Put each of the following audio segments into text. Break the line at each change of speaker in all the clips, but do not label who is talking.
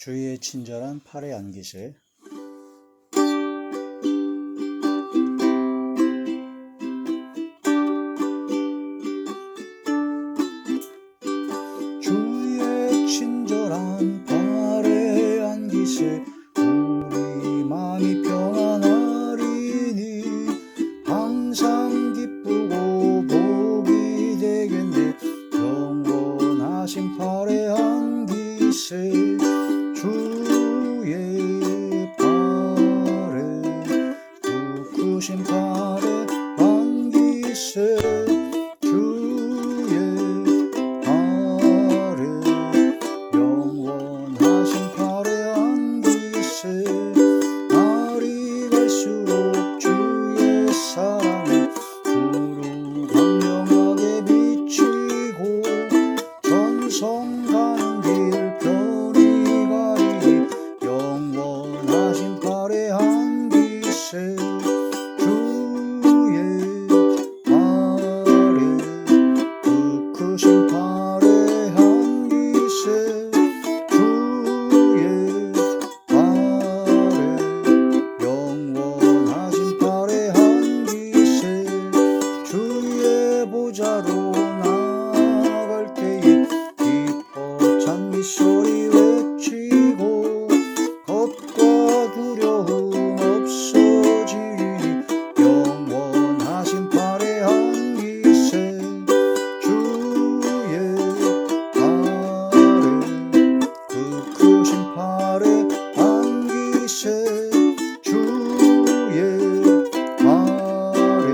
주위에 친절한 팔의 안기세. 주위에 친절한 팔의 안기세. 우리 마음이 평안하리니 항상 기쁘고 복이 되겠네. 영원하신 팔의 안기세. 주의 팔에 부크신 팔에 안기세. 주의 팔에 영원하신 팔에 안기세. 날이 갈수록 주의 사랑이 두루 광명하게 비치고 전성 가는 길 편히 가리니 영원하신 팔에 안기세. 주의 팔에 부크신 팔에 안기세. 주의 팔에 영원하신 팔에 안기세. 주의 보좌로 나갈 때에 기뻐 찬미 소리 외치고 겁과 두려움 없어지리니 영원하신 팔에 안기세. 주의 팔에 부크신 팔에 안기세. 주의 팔에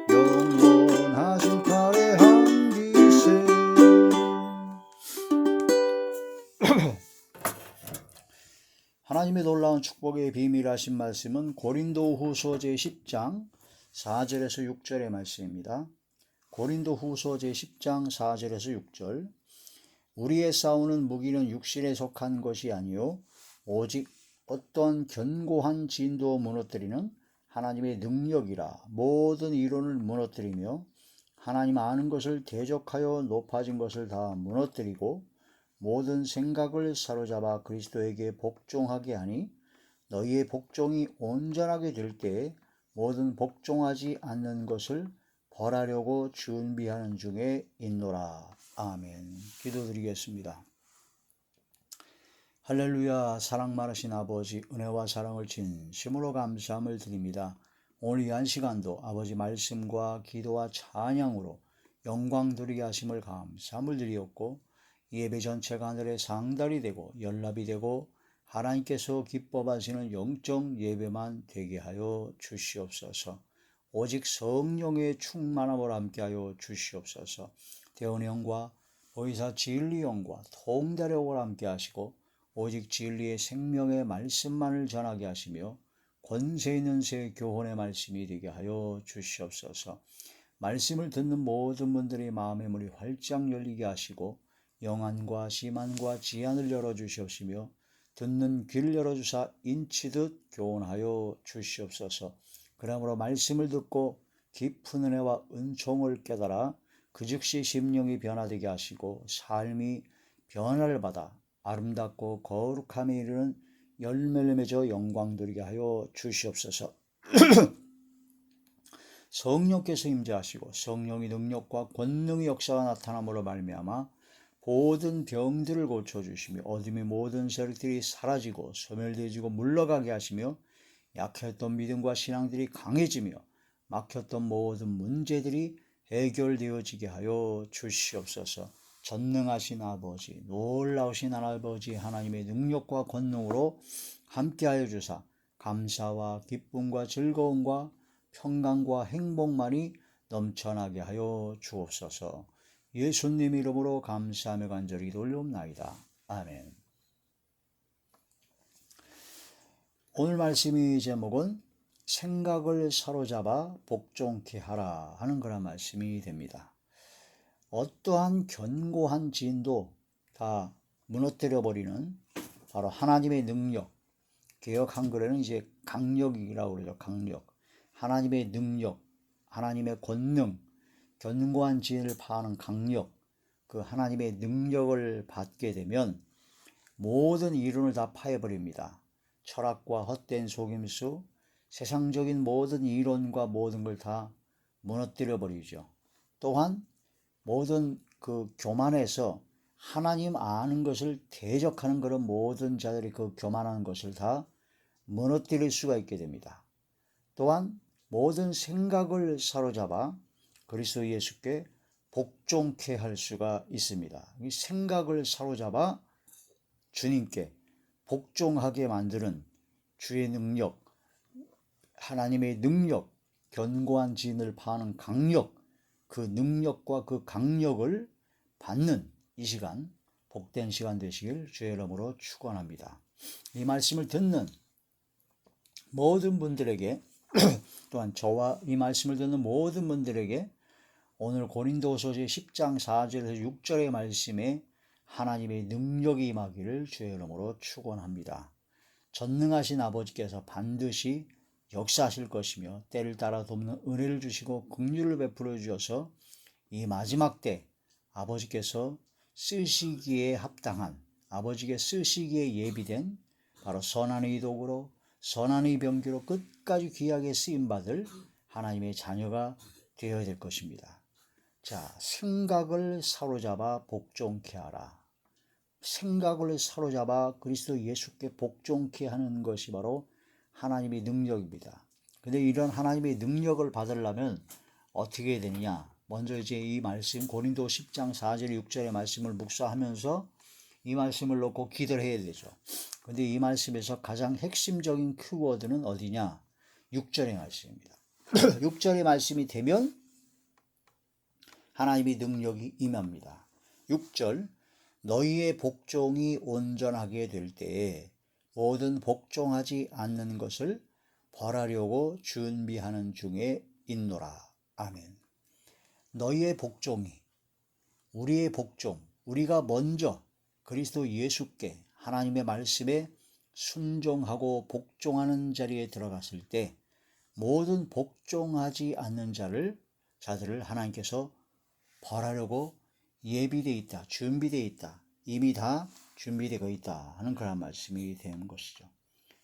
영원하신 팔에 안기세. 하나님의 놀라운 축복의 비밀하신 말씀은 고린도후서 제10장 4절에서 6절의 말씀입니다. 고린도후서 제10장 4절에서 6절. 우리의 싸우는 무기는 육신에 속한 것이 아니요 오직 어떤 견고한 진도 무너뜨리는 하나님의 능력이라. 모든 이론을 무너뜨리며 하나님 아는 것을 대적하여 높아진 것을 다 무너뜨리고 모든 생각을 사로잡아 그리스도에게 복종하게 하니 너희의 복종이 온전하게 될 때에 모든 복종하지 않는 것을 벌하려고 준비하는 중에 있노라. 아멘. 기도드리겠습니다. 할렐루야. 사랑 많으신 아버지, 은혜와 사랑을 진심으로 감사함을 드립니다. 오늘 이 한 시간도 아버지 말씀과 기도와 찬양으로 영광 드리게 하심을 감사함을 드리었고 예배 전체가 하늘의 상달이 되고 연락이 되고 하나님께서 기뻐 받으시는 영적 예배만 되게 하여 주시옵소서. 오직 성령의 충만함을 함께하여 주시옵소서. 대원의 영과 보이사 진리 영과 통달의 영을 함께 하시고 오직 진리의 생명의 말씀만을 전하게 하시며 권세 있는 새 교훈의 말씀이 되게 하여 주시옵소서. 말씀을 듣는 모든 분들의 마음의 문이 활짝 열리게 하시고 영안과 심안과 지안을 열어주시옵시며 듣는 귀를 열어주사 인치듯 교훈하여 주시옵소서. 그러므로 말씀을 듣고 깊은 은혜와 은총을 깨달아 그 즉시 심령이 변화되게 하시고 삶이 변화를 받아 아름답고 거룩함에 이르는 열매를 맺어 영광 드리게 하여 주시옵소서. 성령께서 임재하시고 성령의 능력과 권능의 역사가 나타남으로 말미암아 모든 병들을 고쳐주시며 어둠의 모든 세력들이 사라지고 소멸되어지고 물러가게 하시며 약했던 믿음과 신앙들이 강해지며 막혔던 모든 문제들이 해결되어지게 하여 주시옵소서. 전능하신 아버지, 놀라우신 아버지 하나님의 능력과 권능으로 함께하여 주사 감사와 기쁨과 즐거움과 평강과 행복만이 넘쳐나게 하여 주옵소서. 예수님 이름으로 감사하며 간절히 돌려옵나이다. 아멘. 오늘 말씀의 제목은 생각을 사로잡아 복종케 하라 하는 그런 말씀이 됩니다. 어떠한 견고한 진도 다 무너뜨려버리는 바로 하나님의 능력, 개역 한글에는 이제 강력이라고 그러죠. 강력. 하나님의 능력, 하나님의 권능, 견고한 진을 파하는 강력, 그 하나님의 능력을 받게 되면 모든 이론을 다 파해버립니다. 철학과 헛된 속임수, 세상적인 모든 이론과 모든 걸 다 무너뜨려 버리죠. 또한 모든 그 교만에서 하나님 아는 것을 대적하는 그런 모든 자들이 그 교만하는 것을 다 무너뜨릴 수가 있게 됩니다. 또한 모든 생각을 사로잡아 그리스도 예수께 복종케 할 수가 있습니다. 이 생각을 사로잡아 주님께 복종하게 만드는 주의 능력, 하나님의 능력, 견고한 진을 파는 강력, 그 능력과 그 강력을 받는 이 시간, 복된 시간 되시길 주의 이름으로 축원합니다. 이 말씀을 듣는 모든 분들에게 또한 저와 이 말씀을 듣는 모든 분들에게 오늘 고린도후서 10장 4절에서 6절의 말씀에 하나님의 능력이 임하기를 주의 이름으로 축원합니다. 전능하신 아버지께서 반드시 역사하실 것이며 때를 따라 돕는 은혜를 주시고 긍휼을 베풀어 주셔서 이 마지막 때 아버지께서 쓰시기에 합당한, 아버지께 쓰시기에 예비된 바로 선한의 도구로, 선한의 병기로 끝까지 귀하게 쓰임받을 하나님의 자녀가 되어야 될 것입니다. 자, 생각을 사로잡아 복종케 하라. 생각을 사로잡아 그리스도 예수께 복종케 하는 것이 바로 하나님의 능력입니다. 근데 이런 하나님의 능력을 받으려면 어떻게 해야 되느냐? 먼저 이제 이 말씀 고린도 10장 4절 6절의 말씀을 묵상하면서 이 말씀을 놓고 기도를 해야 되죠. 근데 이 말씀에서 가장 핵심적인 키워드는 어디냐? 6절의 말씀입니다. 6절의 말씀이 되면 하나님의 능력이 임합니다. 6절 너희의 복종이 온전하게 될 때에 모든 복종하지 않는 것을 벌하려고 준비하는 중에 있노라. 아멘. 너희의 복종이, 우리의 복종, 우리가 먼저 그리스도 예수께 하나님의 말씀에 순종하고 복종하는 자리에 들어갔을 때 모든 복종하지 않는 자들을 하나님께서 벌하려고 예비되어 있다, 준비되어 있다, 이미 다 준비되어 있다 하는 그런 말씀이 되는 것이죠.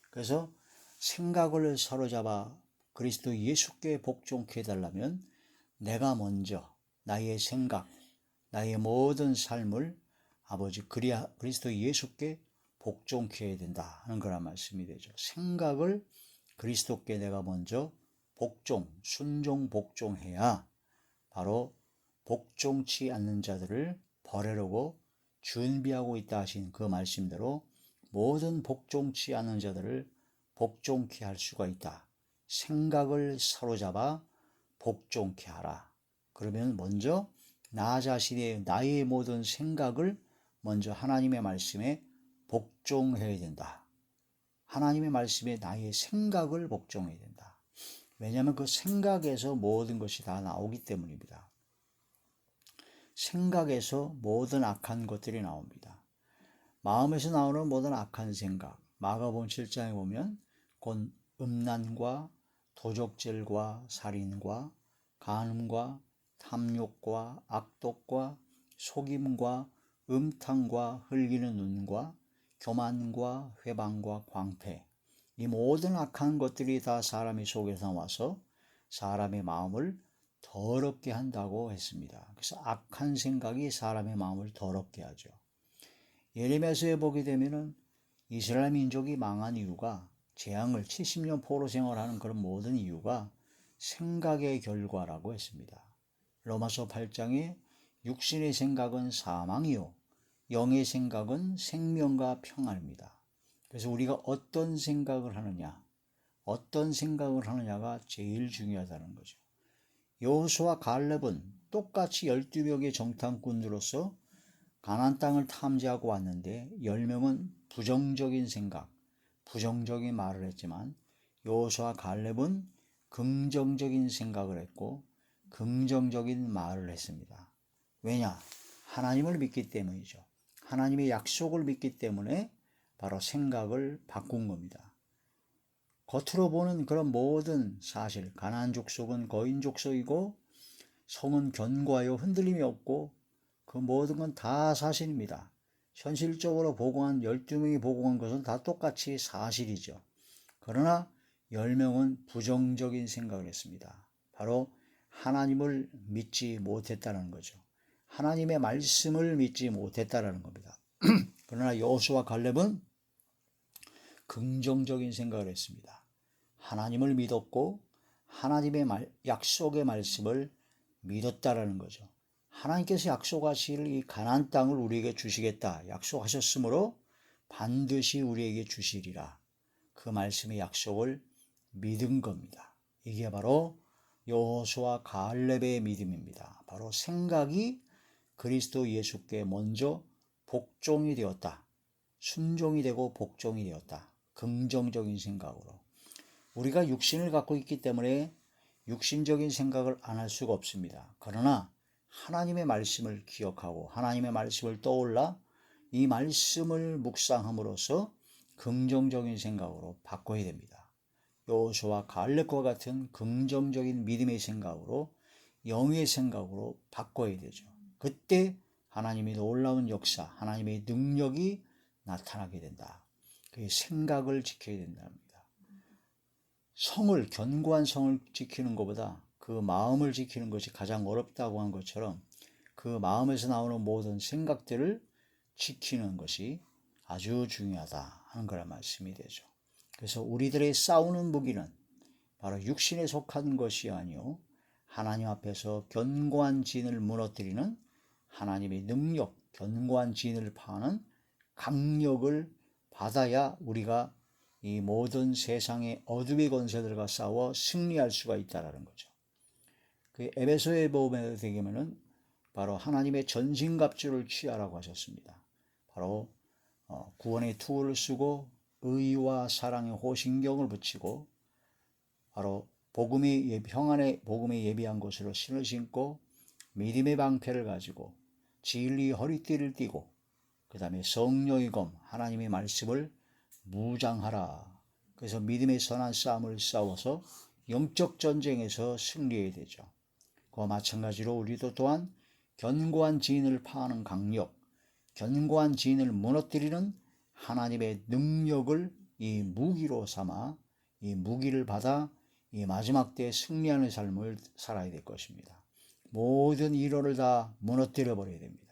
그래서 생각을 사로잡아 그리스도 예수께 복종케 해달라면 내가 먼저 나의 생각, 나의 모든 삶을 아버지 그리스도 예수께 복종케 해야 된다 하는 그런 말씀이 되죠. 생각을 그리스도께 내가 먼저 순종 복종해야 바로 복종치 않는 자들을 벌하려고 준비하고 있다 하신 그 말씀대로 모든 복종치 않는 자들을 복종케 할 수가 있다. 생각을 사로잡아 복종케 하라. 그러면 먼저 나 자신의 나의 모든 생각을 먼저 하나님의 말씀에 복종해야 된다. 하나님의 말씀에 나의 생각을 복종해야 된다. 왜냐하면 그 생각에서 모든 것이 다 나오기 때문입니다. 생각에서 모든 악한 것들이 나옵니다. 마음에서 나오는 모든 악한 생각, 마가복음 7장에 보면 곧 음란과 도적질과 살인과 간음과 탐욕과 악독과 속임과 음탕과 흘기는 눈과 교만과 회방과 광패, 이 모든 악한 것들이 다 사람의 속에서 나와서 사람의 마음을 더럽게 한다고 했습니다. 그래서 악한 생각이 사람의 마음을 더럽게 하죠. 예레미야서에 보게 되면은 이스라엘 민족이 망한 이유가, 재앙을 70년 포로 생활하는 그런 모든 이유가 생각의 결과라고 했습니다. 로마서 8장에 육신의 생각은 사망이요 영의 생각은 생명과 평안입니다. 그래서 우리가 어떤 생각을 하느냐가 제일 중요하다는 거죠. 여호수아와 갈렙은 똑같이 12명의 정탐꾼으로서 가나안 땅을 탐지하고 왔는데 10명은 부정적인 생각, 부정적인 말을 했지만 여호수아와 갈렙은 긍정적인 생각을 했고 긍정적인 말을 했습니다. 왜냐? 하나님을 믿기 때문이죠. 하나님의 약속을 믿기 때문에 바로 생각을 바꾼 겁니다. 겉으로 보는 그런 모든 사실, 가나안 족속은 거인 족속이고 성은 견고하여 흔들림이 없고 그 모든 건 다 사실입니다. 현실적으로 보고한 12명이 보고한 것은 다 똑같이 사실이죠. 그러나 10명은 부정적인 생각을 했습니다. 바로 하나님을 믿지 못했다는 거죠. 하나님의 말씀을 믿지 못했다는 겁니다. 그러나 여호수아와 갈렙은 긍정적인 생각을 했습니다. 하나님을 믿었고 하나님의 약속의 말씀을 믿었다라는 거죠. 하나님께서 약속하실 이 가나안 땅을 우리에게 주시겠다 약속하셨으므로 반드시 우리에게 주시리라. 그 말씀의 약속을 믿은 겁니다. 이게 바로 여호수아 갈렙의 믿음입니다. 바로 생각이 그리스도 예수께 먼저 복종이 되었다. 순종이 되고 복종이 되었다. 긍정적인 생각으로. 우리가 육신을 갖고 있기 때문에 육신적인 생각을 안 할 수가 없습니다. 그러나 하나님의 말씀을 기억하고 하나님의 말씀을 떠올라 이 말씀을 묵상함으로써 긍정적인 생각으로 바꿔야 됩니다. 여호수아와 갈렙과 같은 긍정적인 믿음의 생각으로 영의 생각으로 바꿔야 되죠. 그때 하나님의 놀라운 역사, 하나님의 능력이 나타나게 된다. 그 생각을 지켜야 된답니다. 견고한 성을 지키는 것보다 그 마음을 지키는 것이 가장 어렵다고 한 것처럼 그 마음에서 나오는 모든 생각들을 지키는 것이 아주 중요하다 하는 그런 말씀이 되죠. 그래서 우리들의 싸우는 무기는 바로 육신에 속한 것이 아니요 하나님 앞에서 견고한 진을 무너뜨리는 하나님의 능력, 견고한 진을 파는 강력을 받아야 우리가 이 모든 세상의 어둠의 권세들과 싸워 승리할 수가 있다는 거죠. 그 에베소에 보면 되면은 바로 하나님의 전신갑주를 취하라고 하셨습니다. 바로 구원의 투구를 쓰고 의와 사랑의 호신경을 붙이고 바로 평안의 복음에 예비한 것으로 신을 신고 믿음의 방패를 가지고 진리 허리띠를 띠고 그 다음에 성령의 검 하나님의 말씀을 무장하라. 그래서 믿음의 선한 싸움을 싸워서 영적 전쟁에서 승리해야 되죠. 그와 마찬가지로 우리도 또한 견고한 진을 파하는 강력, 견고한 진을 무너뜨리는 하나님의 능력을 이 무기로 삼아 이 무기를 받아 이 마지막 때에 승리하는 삶을 살아야 될 것입니다. 모든 이론을 다 무너뜨려 버려야 됩니다.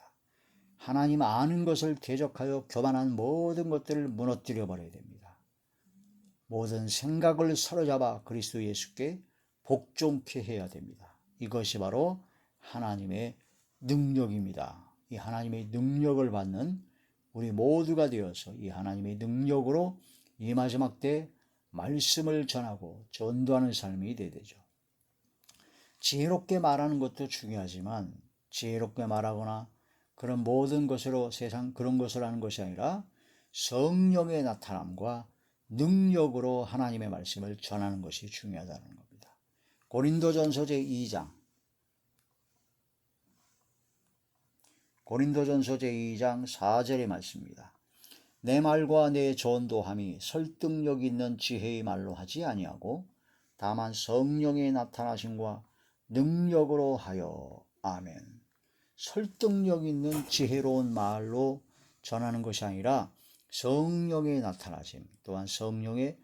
하나님 아는 것을 대적하여 교만한 모든 것들을 무너뜨려 버려야 됩니다. 모든 생각을 사로잡아 그리스도 예수께 복종케 해야 됩니다. 이것이 바로 하나님의 능력입니다. 이 하나님의 능력을 받는 우리 모두가 되어서 이 하나님의 능력으로 이 마지막 때 말씀을 전하고 전도하는 삶이 되야 되죠. 지혜롭게 말하는 것도 중요하지만 지혜롭게 말하거나 그런 모든 것으로 세상 그런 것을 하는 것이 아니라 성령의 나타남과 능력으로 하나님의 말씀을 전하는 것이 중요하다는 겁니다. 고린도전서 제2장 4절의 말씀입니다. 내 말과 내 전도함이 설득력 있는 지혜의 말로 하지 아니하고 다만 성령의 나타나심과 능력으로 하여 아멘. 설득력 있는 지혜로운 말로 전하는 것이 아니라 성령의 나타나심 또한 성령의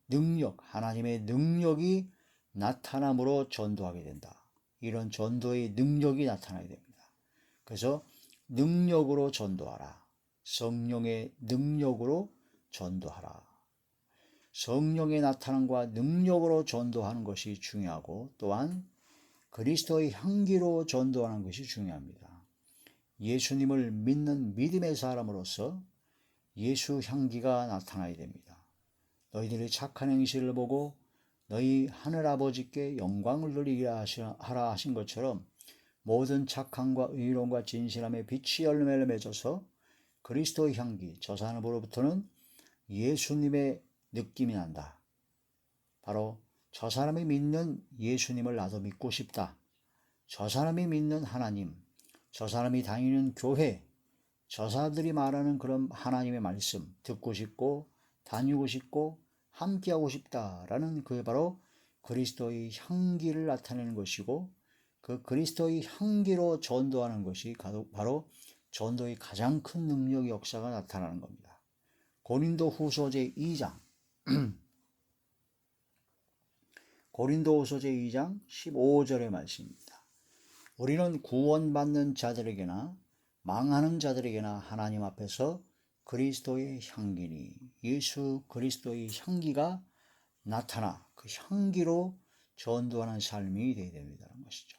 능력, 하나님의 능력이 나타남으로 전도하게 된다. 이런 전도의 능력이 나타나야 됩니다. 그래서 능력으로 전도하라. 성령의 능력으로 전도하라. 성령의 나타남과 능력으로 전도하는 것이 중요하고 또한 그리스도의 향기로 전도하는 것이 중요합니다. 예수님을 믿는 믿음의 사람으로서 예수 향기가 나타나야 됩니다. 너희들의 착한 행실을 보고 너희 하늘아버지께 영광을 돌리게 하라 하신 것처럼 모든 착함과 의로움과 진실함의 빛이 열매를 맺어서 그리스도의 향기, 저 사람으로부터는 예수님의 느낌이 난다. 바로 저 사람이 믿는 예수님을 나도 믿고 싶다. 저 사람이 믿는 하나님, 저 사람이 다니는 교회, 저 사람들이 말하는 그런 하나님의 말씀 듣고 싶고 다니고 싶고 함께하고 싶다라는 그게 바로 그리스도의 향기를 나타내는 것이고 그 그리스도의 향기로 전도하는 것이 바로 전도의 가장 큰 능력 역사가 나타나는 겁니다. 고린도 후서 제2장 고린도후서 제2장 15절의 말씀입니다. 우리는 구원받는 자들에게나 망하는 자들에게나 하나님 앞에서 그리스도의 향기니, 예수 그리스도의 향기가 나타나 그 향기로 전도하는 삶이 되어야 된다는 것이죠.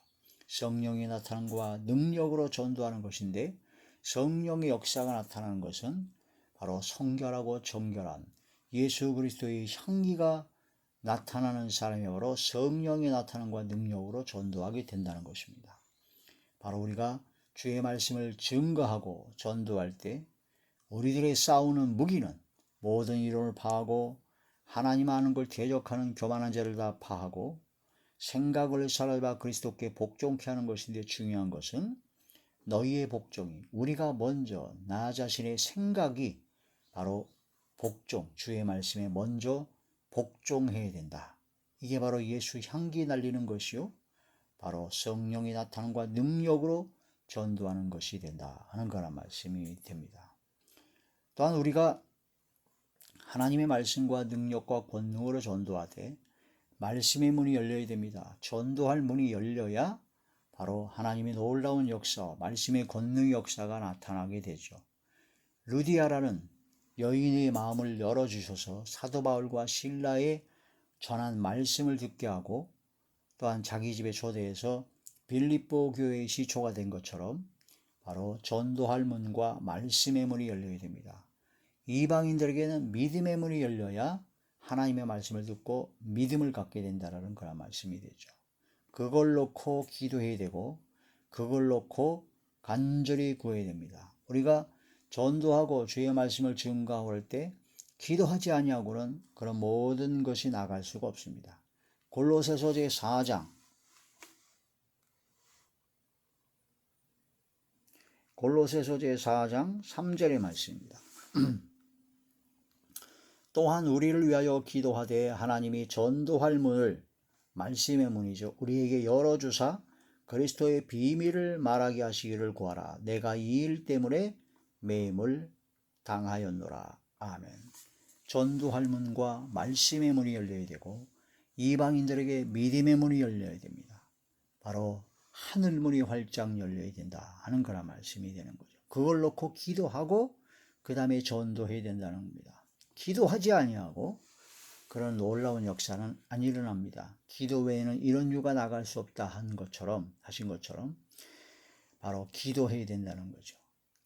성령의 나타남과 능력으로 전도하는 것인데, 성령의 역사가 나타나는 것은 바로 성결하고 정결한 예수 그리스도의 향기가 나타나는 사람이 바로 성령의 나타남과 능력으로 전도하게 된다는 것입니다. 바로 우리가 주의 말씀을 증거하고 전도할 때 우리들의 싸우는 무기는 모든 이론을 파하고 하나님 아는 걸 대적하는 교만한 죄를 다 파하고 생각을 살아봐 그리스도께 복종케 하는 것인데, 중요한 것은 너희의 복종이, 우리가 먼저 나 자신의 생각이 바로 복종, 주의 말씀에 먼저 복종해야 된다. 이게 바로 예수 향기 날리는 것이요, 바로 성령이 나타남과 능력으로 전도하는 것이 된다 하는 거란 말씀이 됩니다. 또한 우리가 하나님의 말씀과 능력과 권능으로 전도하되 말씀의 문이 열려야 됩니다. 전도할 문이 열려야 바로 하나님의 놀라운 역사, 말씀의 권능의 역사가 나타나게 되죠. 루디아라는 여인의 마음을 열어주셔서 사도 바울과 실라에 전한 말씀을 듣게 하고, 또한 자기 집에 초대해서 빌립보 교회의 시초가 된 것처럼 바로 전도할 문과 말씀의 문이 열려야 됩니다. 이방인들에게는 믿음의 문이 열려야 하나님의 말씀을 듣고 믿음을 갖게 된다는 그런 말씀이 되죠. 그걸 놓고 기도해야 되고, 그걸 놓고 간절히 구해야 됩니다. 우리가 전도하고 주의 말씀을 증거하고 할 때 기도하지 아니하고는 그런 모든 것이 나갈 수가 없습니다. 골로새서 제4장 3절의 말씀입니다. 또한 우리를 위하여 기도하되 하나님이 전도할 문을, 말씀의 문이죠, 우리에게 열어주사 그리스도의 비밀을 말하게 하시기를 구하라. 내가 이 일 때문에 매임을 당하였노라. 아멘. 전도할 문과 말씀의 문이 열려야 되고, 이방인들에게 믿음의 문이 열려야 됩니다. 바로 하늘 문이 활짝 열려야 된다 하는 그런 말씀이 되는 거죠. 그걸 놓고 기도하고 그 다음에 전도해야 된다는 겁니다. 기도하지 아니하고 그런 놀라운 역사는 안 일어납니다. 기도 외에는 이런 유가 나갈 수 없다 하신 것처럼 바로 기도해야 된다는 거죠.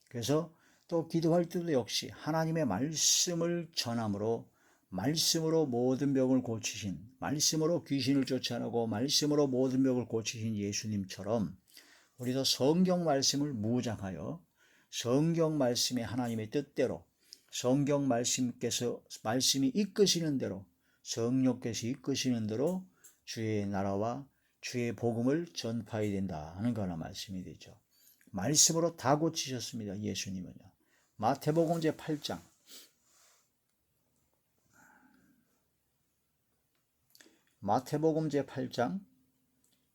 그래서 또 기도할 때도 역시 하나님의 말씀을 전함으로, 말씀으로 모든 병을 고치신, 말씀으로 귀신을 쫓아내고 말씀으로 모든 병을 고치신 예수님처럼 우리도 성경 말씀을 무장하여 성경 말씀의 하나님의 뜻대로, 성경 말씀이 이끄시는 대로, 성령께서 이끄시는 대로 주의 나라와 주의 복음을 전파해야 된다 하는 그런 말씀이 되죠. 말씀으로 다 고치셨습니다. 예수님은요. 마태복음 제8장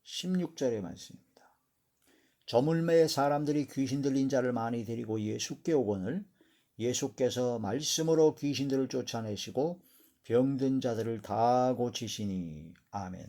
16절의 말씀입니다. 저물매에 사람들이 귀신 들린 자를 많이 데리고 예수께 오거늘 예수께서 말씀으로 귀신들을 쫓아내시고 병든 자들을 다 고치시니. 아멘.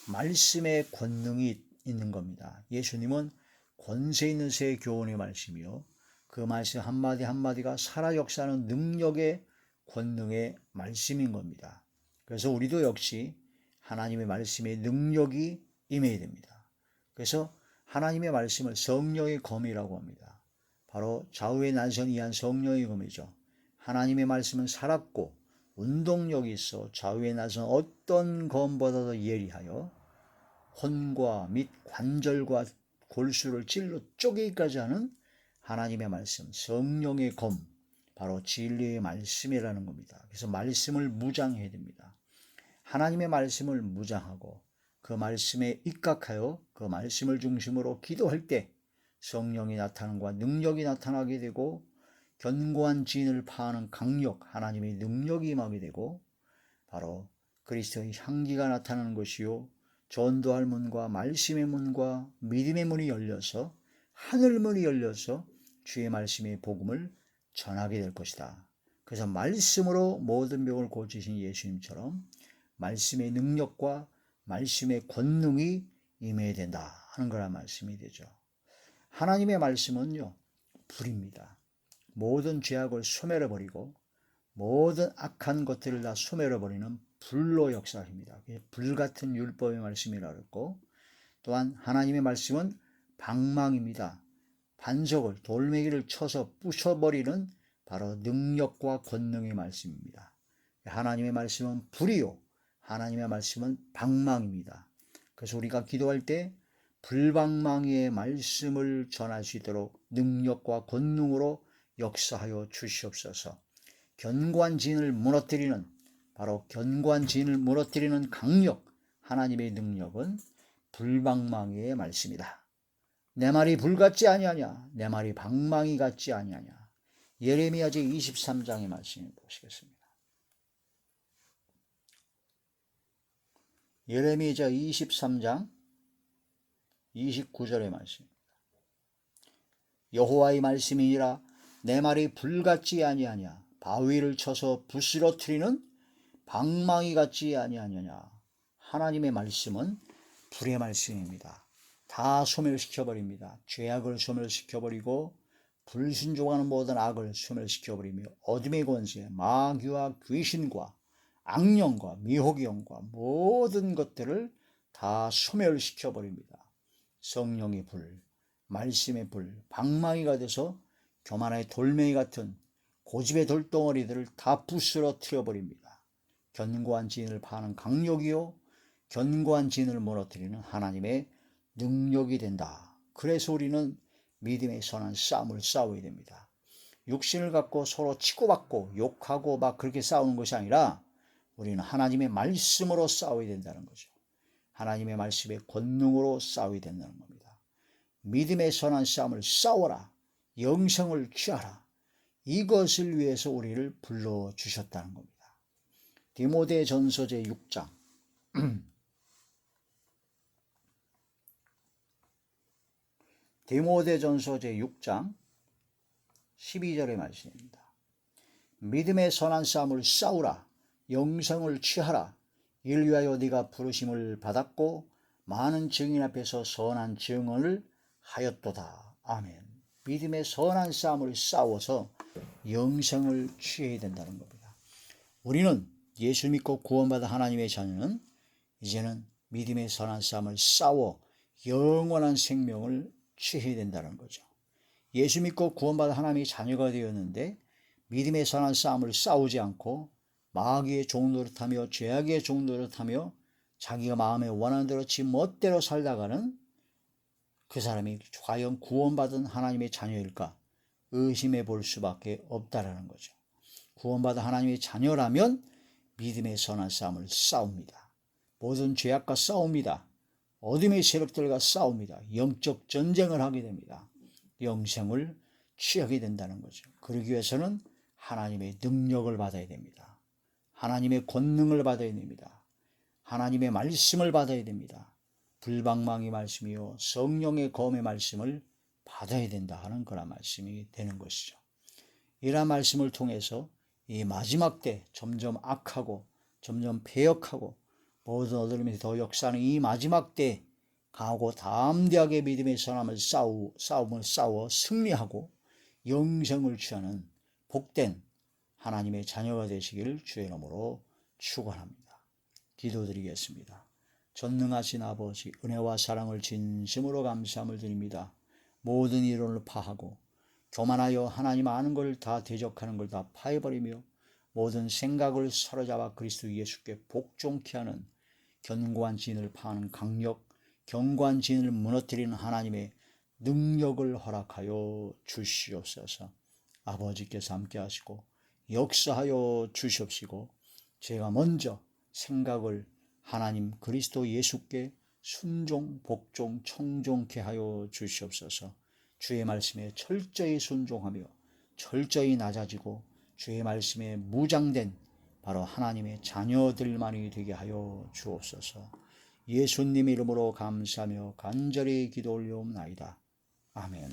말씀에 권능이 있는 겁니다. 예수님은 권세 있는 새 교훈의 말씀이요, 그 말씀 한마디 한마디가 살아 역사하는 능력의 권능의 말씀인 겁니다. 그래서 우리도 역시 하나님의 말씀의 능력이 임해야 됩니다. 그래서 하나님의 말씀을 성령의 검이라고 합니다. 바로 좌우의 난선이 이한 성령의 검이죠. 하나님의 말씀은 살았고 운동력이 있어 좌우의 난선 어떤 검보다도 예리하여 혼과 및 관절과 골수를 찔러 쪼개기까지 하는 하나님의 말씀, 성령의 검, 바로 진리의 말씀이라는 겁니다. 그래서 말씀을 무장해야 됩니다. 하나님의 말씀을 무장하고 그 말씀에 입각하여 그 말씀을 중심으로 기도할 때 성령이 나타남과 능력이 나타나게 되고, 견고한 진을 파하는 강력, 하나님의 능력이 임하게 되고, 바로 그리스도의 향기가 나타나는 것이요, 전도할 문과 말씀의 문과 믿음의 문이 열려서, 하늘 문이 열려서 주의 말씀의 복음을 전하게 될 것이다. 그래서 말씀으로 모든 병을 고치신 예수님처럼 말씀의 능력과 말씀의 권능이 임해야 된다 하는 거란 말씀이 되죠. 하나님의 말씀은요, 불입니다. 모든 죄악을 소멸해버리고 모든 악한 것들을 다 소멸해버리는 불로 역사합니다. 불같은 율법의 말씀이라고 했고, 또한 하나님의 말씀은 방망입니다. 반석을, 돌멩이를 쳐서 부셔버리는 바로 능력과 권능의 말씀입니다. 하나님의 말씀은 불이요, 하나님의 말씀은 방망입니다. 그래서 우리가 기도할 때 불방망이의 말씀을 전할 수 있도록 능력과 권능으로 역사하여 주시옵소서. 견고한 진을 무너뜨리는, 바로 견고한 진을 무너뜨리는 강력, 하나님의 능력은 불방망이의 말씀이다. 내 말이 불 같지 아니하냐, 내 말이 방망이 같지 아니하냐. 예레미야 제 23장의 말씀을 보시겠습니다. 예레미야 제 23장 29절의 말씀입니다. 여호와의 말씀이니라, 내 말이 불같지 아니하냐, 바위를 쳐서 부스러뜨리는 방망이 같지 아니하느냐. 하나님의 말씀은 불의 말씀입니다. 다 소멸시켜버립니다. 죄악을 소멸시켜버리고 불순종하는 모든 악을 소멸시켜버리며 어둠의 권세, 마귀와 귀신과 악령과 미혹의 영과 모든 것들을 다 소멸시켜버립니다. 성령의 불, 말씀의 불, 방망이가 돼서 교만의 돌멩이 같은 고집의 돌덩어리들을 다 부스러뜨려버립니다. 견고한 진을 파는 강력이요, 견고한 진을 무너뜨리는 하나님의 능력이 된다. 그래서 우리는 믿음의 선한 싸움을 싸워야 됩니다. 육신을 갖고 서로 치고받고 욕하고 막 그렇게 싸우는 것이 아니라 우리는 하나님의 말씀으로 싸워야 된다는 거죠. 하나님의 말씀의 권능으로 싸워야 된다는 겁니다. 믿음의 선한 싸움을 싸워라. 영생을 취하라. 이것을 위해서 우리를 불러주셨다는 겁니다. 디모데전서 제 6장 디모데전서 제 6장 12절의 말씀입니다. 믿음의 선한 싸움을 싸우라. 영생을 취하라. 이를 위하여 네가 부르심을 받았고 많은 증인 앞에서 선한 증언을 하였도다. 아멘. 믿음의 선한 싸움을 싸워서 영생을 취해야 된다는 겁니다. 우리는 예수 믿고 구원받은 하나님의 자녀는 이제는 믿음의 선한 싸움을 싸워 영원한 생명을 취해야 된다는 거죠. 예수 믿고 구원받은 하나님의 자녀가 되었는데 믿음의 선한 싸움을 싸우지 않고 마귀의 종노릇하며 죄악의 종노릇하며 자기가 마음에 원하는 대로 지 멋대로 살다가는 그 사람이 과연 구원받은 하나님의 자녀일까 의심해 볼 수밖에 없다라는 거죠. 구원받은 하나님의 자녀라면 믿음의 선한 싸움을 싸웁니다. 모든 죄악과 싸웁니다. 어둠의 세력들과 싸웁니다. 영적 전쟁을 하게 됩니다. 영생을 취하게 된다는 거죠. 그러기 위해서는 하나님의 능력을 받아야 됩니다. 하나님의 권능을 받아야 됩니다. 하나님의 말씀을 받아야 됩니다. 불방망이 말씀이요 성령의 검의 말씀을 받아야 된다 하는 그런 말씀이 되는 것이죠. 이러한 말씀을 통해서 이 마지막 때 점점 악하고 점점 패역하고 모든 어둠이 더 역사하는 이 마지막 때 강하고 담대하게 믿음의 선함을 싸움을 싸워 승리하고 영생을 취하는 복된 하나님의 자녀가 되시기를 주의 이름으로 축원합니다. 기도드리겠습니다. 전능하신 아버지, 은혜와 사랑을 진심으로 감사함을 드립니다. 모든 이론을 파하고 교만하여 하나님 아는 걸 다 대적하는 걸 다 파해버리며 모든 생각을 사로잡아 그리스도 예수께 복종케 하는 견고한 진을 파는 강력, 견고한 진을 무너뜨리는 하나님의 능력을 허락하여 주시옵소서. 아버지께서 함께 하시고 역사하여 주시옵시고 제가 먼저 생각을 하나님 그리스도 예수께 순종, 복종, 청종케 하여 주시옵소서. 주의 말씀에 철저히 순종하며 철저히 낮아지고 주의 말씀에 무장된 바로 하나님의 자녀들만이 되게 하여 주옵소서. 예수님 이름으로 감사하며 간절히 기도 올려옵나이다. 아멘.